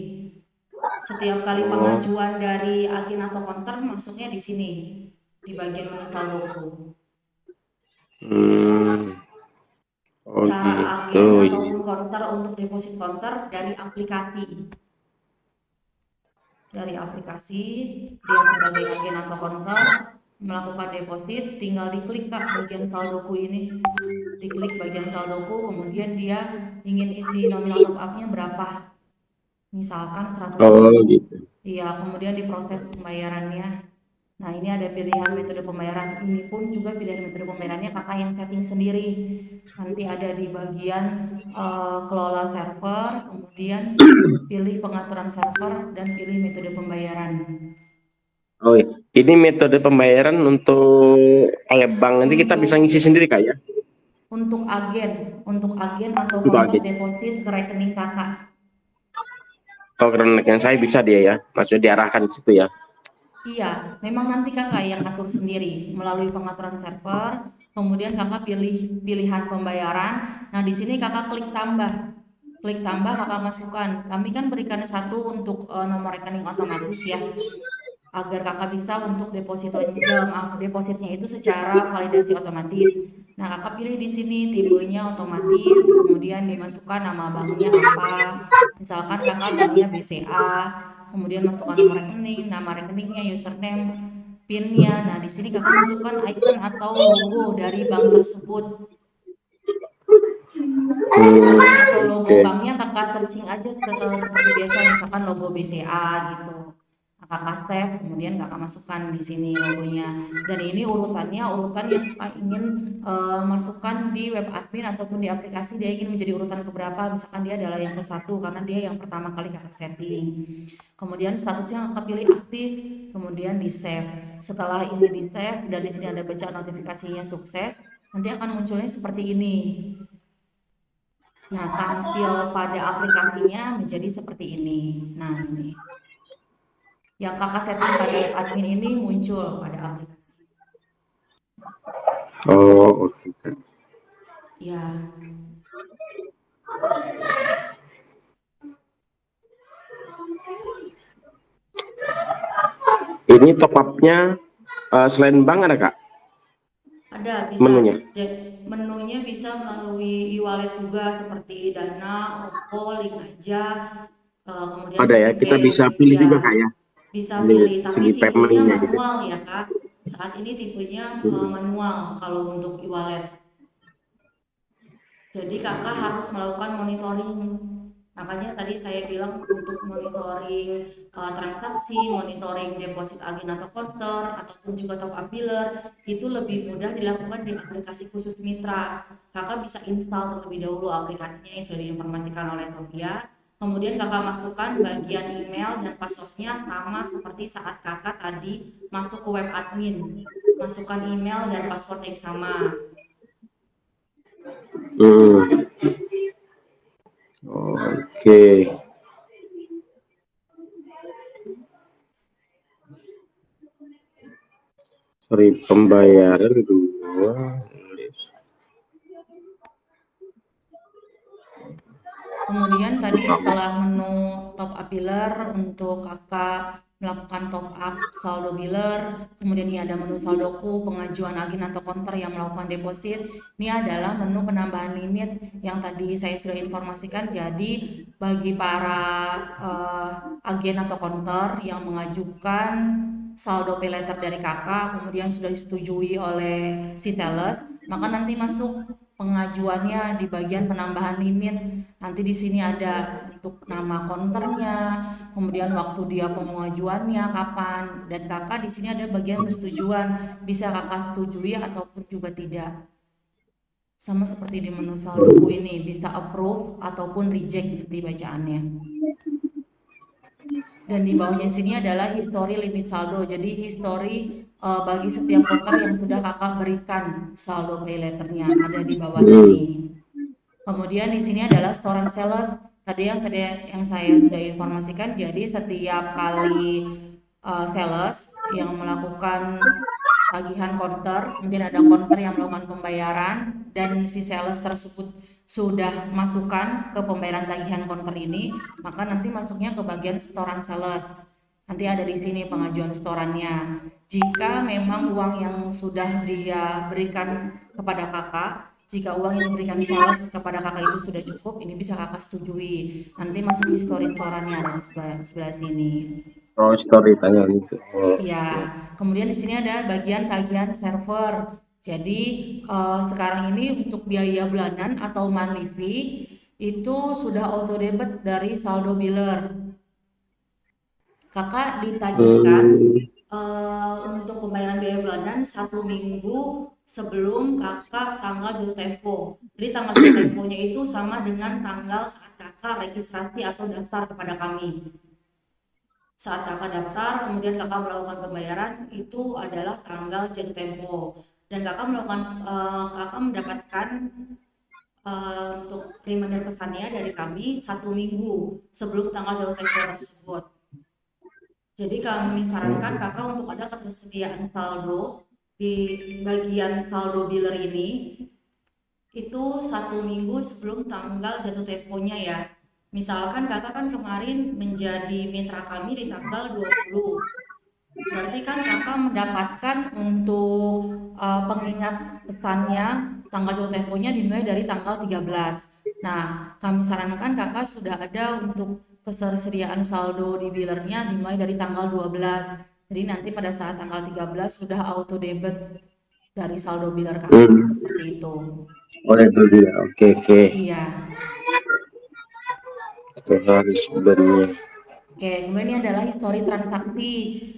Setiap kali Oh, pengajuan dari agen atau konter masuknya di sini, di bagian menu saldoku. hmm, oh Cara gitu. agen Iya. ataupun konter untuk deposit konter dari aplikasi. Dari aplikasi, dia sebagai agen atau konter melakukan deposit, tinggal diklik Kak bagian saldoku ini. Diklik bagian saldoku, kemudian dia ingin isi nominal top up-nya berapa. Misalkan 100.000. Oh gitu. Iya, kemudian diproses pembayarannya. Nah, ini ada pilihan metode pembayaran. Ini pun juga pilihan metode pembayarannya kakak yang setting sendiri. Nanti ada di bagian kelola server, kemudian pilih pengaturan server dan pilih metode pembayaran. Oh iya. Ini metode pembayaran untuk kayak bank nanti kita bisa Untuk ngisi sendiri kak ya? untuk agen atau Untuk konter agen. deposit ke rekening kakak. Oh keren yang saya bisa dia ya, maksudnya diarahkan ke situ ya. Iya, memang nanti kakak yang atur sendiri melalui pengaturan server, kemudian kakak pilih pilihan pembayaran. Nah, di sini kakak klik tambah. Klik tambah kakak masukkan. Kami kan berikan satu untuk nomor rekening otomatis ya, agar kakak bisa untuk depositnya itu secara validasi otomatis. Nah, kakak pilih di sini tipenya otomatis, kemudian dimasukkan nama banknya apa. Misalkan kakak banknya BCA, kemudian masukkan nomor rekening, nama rekeningnya, username, PIN-nya. Nah, di sini kakak masukkan icon atau logo dari bank tersebut. Hmm, Atau logo oke. banknya kakak searching aja seperti biasa, misalkan logo BCA gitu. Nah, kakak save, kemudian kakak masukkan di sini logonya. Dan ini urutannya urutan yang kakak ingin masukkan di web admin ataupun di aplikasi, dia ingin menjadi urutan keberapa. Misalkan dia adalah yang ke-1 karena dia yang pertama kali kakak setting. Kemudian statusnya kakak pilih aktif, kemudian di save. Setelah ini di save dan di sini ada baca notifikasinya sukses, nanti akan munculnya seperti ini. Nah, tampil pada aplikasinya menjadi seperti ini. Nah, ini. Yang kakak setting pada web admin ini muncul pada aplikasi. Oh oke. Ya, Ini top upnya selain bank ada kak ada bisa. menunya? Menunya bisa melalui e-wallet juga seperti Dana, OVO, Link aja, kemudian Ada ya, kita Shopee. bisa pilih Ya, juga kak ya. bisa Pilih, pilih, tapi pilih tipenya paymentnya gitu. manual ya, Kak. Saat ini tipenya Hmm. manual kalau untuk e-wallet. Jadi kakak harus melakukan monitoring. Makanya tadi saya bilang untuk monitoring transaksi, monitoring deposit agen atau konter, ataupun juga top up biller, itu lebih mudah dilakukan di aplikasi khusus Mitra. Kakak bisa install terlebih dahulu aplikasinya yang sudah diinformasikan oleh Sofia. Kemudian kakak masukkan bagian email dan passwordnya sama seperti saat kakak tadi masuk ke web admin. Masukkan email dan password yang sama. Hmm. Oke. Sorry, pembayaran dua. Kemudian tadi setelah menu top up biller untuk kakak melakukan top up saldo biller, kemudian ini ada menu saldoku, pengajuan agen atau konter yang melakukan deposit. Ini adalah menu penambahan limit yang tadi saya sudah informasikan. Jadi bagi para agen atau konter yang mengajukan saldo pay letter dari kakak, kemudian sudah disetujui oleh si sales, maka nanti masuk pengajuannya di bagian penambahan limit. Nanti di sini ada untuk nama konternya, kemudian waktu dia pengajuannya kapan, dan kakak di sini ada bagian persetujuan, bisa kakak setujui ataupun juga tidak. Sama seperti di menu saldoku ini, bisa approve ataupun reject nanti bacaannya. Dan di bawahnya sini adalah history limit saldo. Jadi history bagi setiap konter yang sudah kakak berikan saldo pay letternya ada di bawah Hmm. sini. Kemudian di sini adalah store and sales. Yang saya sudah informasikan, jadi setiap kali sales yang melakukan tagihan konter, kemudian ada konter yang melakukan pembayaran dan si sales tersebut sudah masukkan ke pembayaran tagihan konter ini, maka nanti masuknya ke bagian setoran sales. Nanti ada di sini pengajuan setorannya. Jika memang uang yang sudah dia berikan kepada kakak, jika uang yang diberikan sales kepada kakak itu sudah cukup, ini bisa kakak setujui. Nanti masuk di story setorannya ada di sebelah sini. Oh, story tanya gitu. Oh, Ya, oke. kemudian di sini ada bagian tagihan server. Jadi sekarang ini untuk biaya bulanan atau monthly fee itu sudah auto debit dari saldo biller. Kakak ditagihkan Hmm, untuk pembayaran biaya bulanan 1 minggu sebelum kakak tanggal jatuh tempo. Jadi tanggal jatuh temponya itu sama dengan tanggal saat kakak registrasi atau daftar kepada kami. Saat kakak daftar, kemudian kakak melakukan pembayaran, itu adalah tanggal jatuh tempo. Dan kakak mendapatkan untuk reminder pesannya dari kami 1 minggu sebelum tanggal jatuh tempo tersebut. Jadi kami sarankan kakak untuk ada ketersediaan saldo di bagian saldo biller ini itu 1 minggu sebelum tanggal jatuh temponya ya. Misalkan kakak kan kemarin menjadi mitra kami di tanggal 20. Berarti kan kakak mendapatkan untuk pengingat pesannya tanggal jatuh temponya dimulai dari tanggal 13. Nah, kami sarankan kakak sudah ada untuk ketersediaan saldo di billernya dimulai dari tanggal 12. Jadi nanti pada saat tanggal 13 sudah auto debit dari saldo biller kakak, hmm. seperti itu. Oh, itu dia. Oke, oke. Iya. Setelah harus sebenarnya. Oke, kemudian ini adalah histori transaksi.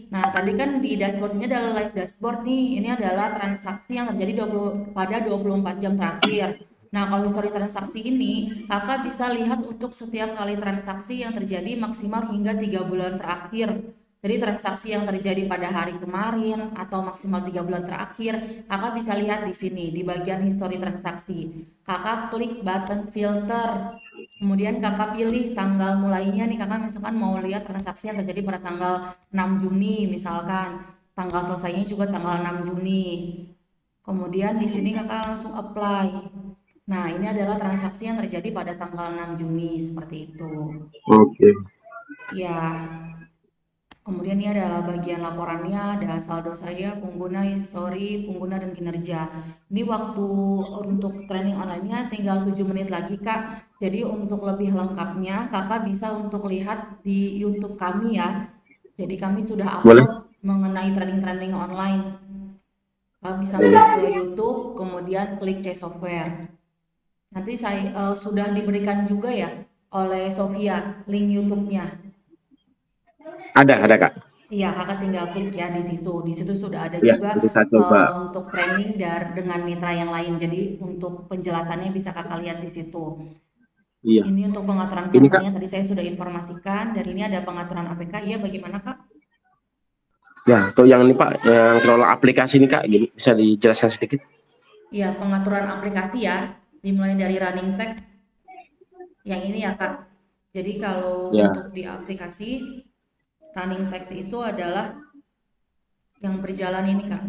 Nah, tadi kan di dashboard ini adalah live dashboard nih. Ini adalah transaksi yang terjadi pada 24 jam terakhir. Nah, kalau histori transaksi ini, kakak bisa lihat untuk setiap kali transaksi yang terjadi maksimal hingga 3 bulan terakhir. Jadi transaksi yang terjadi pada hari kemarin atau maksimal 3 bulan terakhir, kakak bisa lihat di sini di bagian histori transaksi. Kakak klik button filter. Kemudian kakak pilih tanggal mulainya nih, kakak misalkan mau lihat transaksi yang terjadi pada tanggal 6 Juni misalkan. Tanggal selesainya juga tanggal 6 Juni. Kemudian di sini kakak langsung apply. Nah, ini adalah transaksi yang terjadi pada tanggal 6 Juni seperti itu. Oke. Ya, kemudian ini adalah bagian laporannya, ada saldo saya, pengguna, histori, pengguna, dan kinerja. Ini waktu untuk training online-nya tinggal 7 menit lagi, Kak. Jadi untuk lebih lengkapnya, Kakak bisa untuk lihat di YouTube kami ya. Jadi kami sudah Boleh? upload mengenai training-training online. Kakak bisa masuk ke YouTube, kemudian klik C Software. Nanti saya sudah diberikan juga ya oleh Sofia link YouTube-nya. Ada, Kak. Iya, kakak tinggal klik ya di situ. Di situ sudah ada Ya, juga nanti saya coba. untuk training dengan mitra yang lain. Jadi untuk penjelasannya bisa kakak lihat di situ. Iya. Ini untuk pengaturan Ini, Kak. servernya tadi saya sudah informasikan. Dan ini ada pengaturan APK. Iya, bagaimana kak? Ya, tuh yang ini Pak, yang kelola aplikasi ini Kak, gini, bisa dijelaskan sedikit? Iya, pengaturan aplikasi ya. Dimulai dari running text. Yang ini ya kak. Jadi kalau Ya. untuk di aplikasi running text itu adalah yang berjalan ini kak.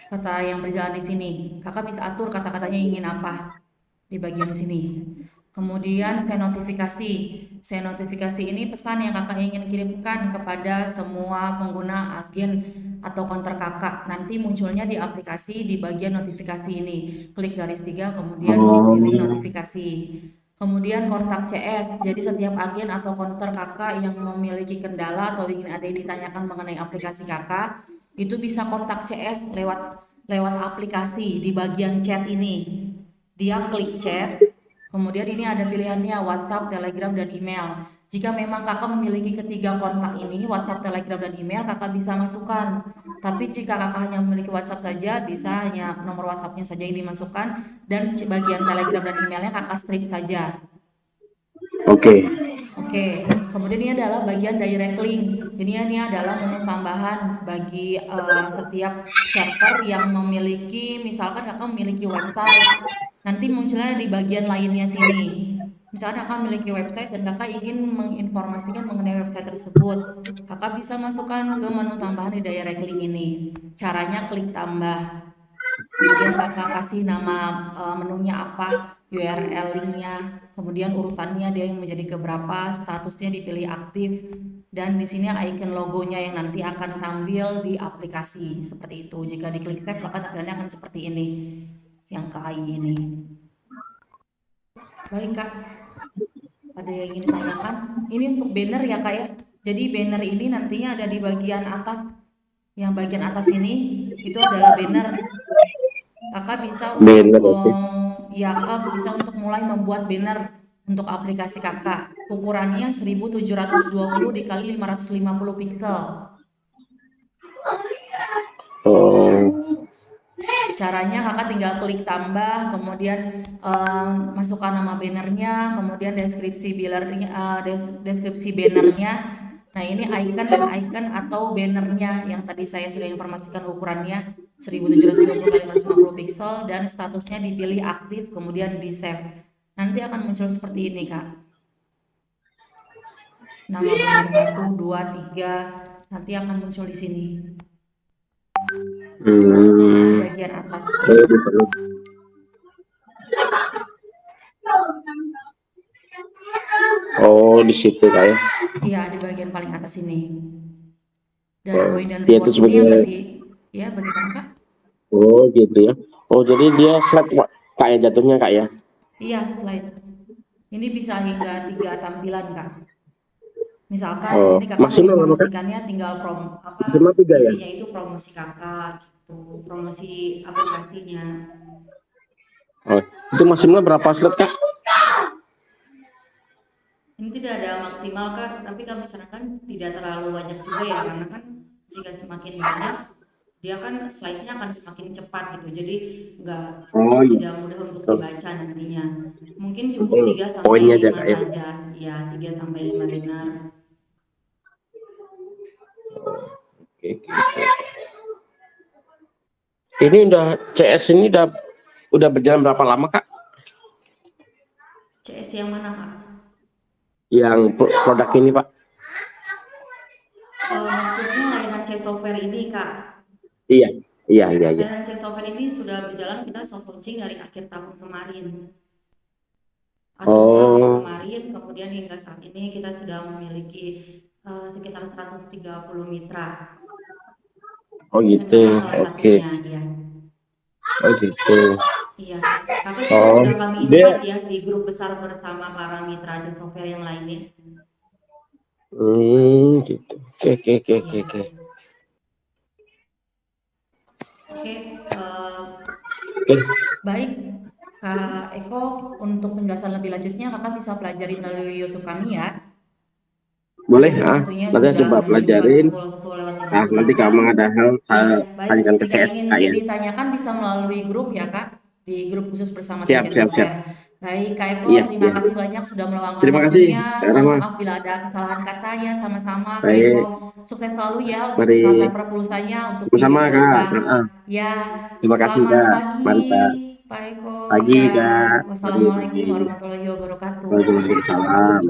Kata yang berjalan di sini. Kakak bisa atur kata-katanya ingin apa di bagian sini. Kemudian saya notifikasi. Saya notifikasi ini pesan yang kakak ingin kirimkan kepada semua pengguna agen atau konter kakak. Nanti munculnya di aplikasi di bagian notifikasi ini. Klik garis 3 kemudian pilih Oh, notifikasi. Kemudian kontak CS, jadi setiap agen atau konter kakak yang memiliki kendala atau ingin ada yang ditanyakan mengenai aplikasi kakak, itu bisa kontak CS lewat lewat aplikasi di bagian chat ini. Dia klik chat, kemudian ini ada pilihannya WhatsApp, Telegram, dan email. Jika memang kakak memiliki ketiga kontak ini, WhatsApp, Telegram, dan email, kakak bisa masukkan. Tapi jika kakak hanya memiliki WhatsApp saja, bisa hanya nomor WhatsAppnya saja yang dimasukkan, dan bagian Telegram dan emailnya kakak strip saja. oke. Oke, kemudian ini adalah bagian direct link. Jadi ini adalah menu tambahan bagi setiap server yang memiliki, misalkan kakak memiliki website, nanti munculnya di bagian lainnya sini. Misalkan kakak memiliki website dan kakak ingin menginformasikan mengenai website tersebut, kakak bisa masukkan ke menu tambahan di direct link ini. Caranya klik tambah. Kemudian kakak kasih nama menunya apa, URL linknya, kemudian urutannya dia yang menjadi keberapa, statusnya dipilih aktif, dan di sini icon logonya yang nanti akan tampil di aplikasi seperti itu. Jika diklik save maka tampilannya akan seperti ini, yang KAI ini. Baik kak, ada yang ingin ditanyakan? Ini untuk banner ya kak ya. Jadi banner ini nantinya ada di bagian atas, yang bagian atas ini itu adalah banner. Kakak bisa untuk Bener oke. ya kakak bisa untuk mulai membuat banner untuk aplikasi kakak. Ukurannya 1720 dikali 550 pixel. Oh, Caranya kakak tinggal klik tambah, kemudian masukkan nama bannernya, kemudian deskripsi bannernya, deskripsi bannernya. Nah ini icon atau bannernya yang tadi saya sudah informasikan ukurannya 1720 kali 550 pixel dan statusnya dipilih aktif, kemudian di save. Nanti akan muncul seperti ini kak. Nama banner 1, 2, 3 nanti akan muncul di sini di hmm. bagian atas. Oh, gitu. Oh, di situ kayak. Iya, di bagian paling atas ini. Dan Oh, poin dan dia itu reward ini yang sebagai. tadi, ya bagaimana Kak? Oh, gitu ya. Oh, jadi dia slide Pak, kayak jatuhnya Kak ya. Iya, slide. Ini bisa hingga 3 tampilan Kak. Misalkan di Oh, sini Kakak maksimal lama Kak? menginformasikannya tinggal Maksimal 3 ya? isinya itu promosi Kakak gitu, promosi aplikasinya. Oh, itu maksimal berapa slide Kak? Ini tidak ada maksimal Kak, tapi kami sarankan tidak terlalu banyak juga ya, karena kan jika semakin banyak dia kan slide-nya akan semakin cepat gitu. Jadi nggak Oh, iya. tidak mudah untuk Oh, dibaca nantinya. Mungkin cukup oh, 3 sampai poinnya aja 5 Kak ya. saja. Ya, 3 sampai 5 benar. Oke, oke, oke. Ini udah CS ini udah berjalan berapa lama Kak? CS yang mana Kak? Yang produk ini Pak? Maksudnya layanan C software ini Kak. Iya, iya, iya, iya. Layanan C software ini sudah berjalan, kita soft launching dari akhir tahun kemarin. Akhir tahun Oh, kemarin, kemudian hingga saat ini kita sudah memiliki sekitar 130 mitra. oh Dan gitu. kakak salah Oke. satunya, ya. Oh gitu. Iya, kakak juga Oh, sudah kami invite dia. ya di grup besar bersama para mitra aja software yang lainnya. Gitu. Oke, oke, oke, oke, Iya, oke. oke. Oke, Baik, Kak Eko, untuk penjelasan lebih lanjutnya kakak bisa pelajari melalui YouTube kami ya. boleh Ini ah. waktunya Nanti saya sudah coba menunjukkan pelajarin. pukul 10 lewat Ah, nanti 58. kalau ada hal Iya, saya baik. tanyakan ke Jika CS ingin Kak ya. ditanyakan bisa melalui grup ya, Kak. Di grup khusus bersama tim Siap, C siap, siap. Software. Baik, Kak Eko, Iya, terima iya. kasih banyak sudah meluangkan Terima kasih, waktunya. Kak Mohon Rama. maaf bila ada kesalahan kata ya, sama-sama Kak Eko. Baik, Sukses selalu ya untuk usaha mari. server pulsanya, untuk ID Sama-sama pulsa. Kak. Ah, Ya, terima kasih selamat Kak. pagi Mantap. Pak Eko. Pagi Ya, Kak. Mari, mari. wassalamualaikum warahmatullahi wabarakatuh. Waalaikumsalam.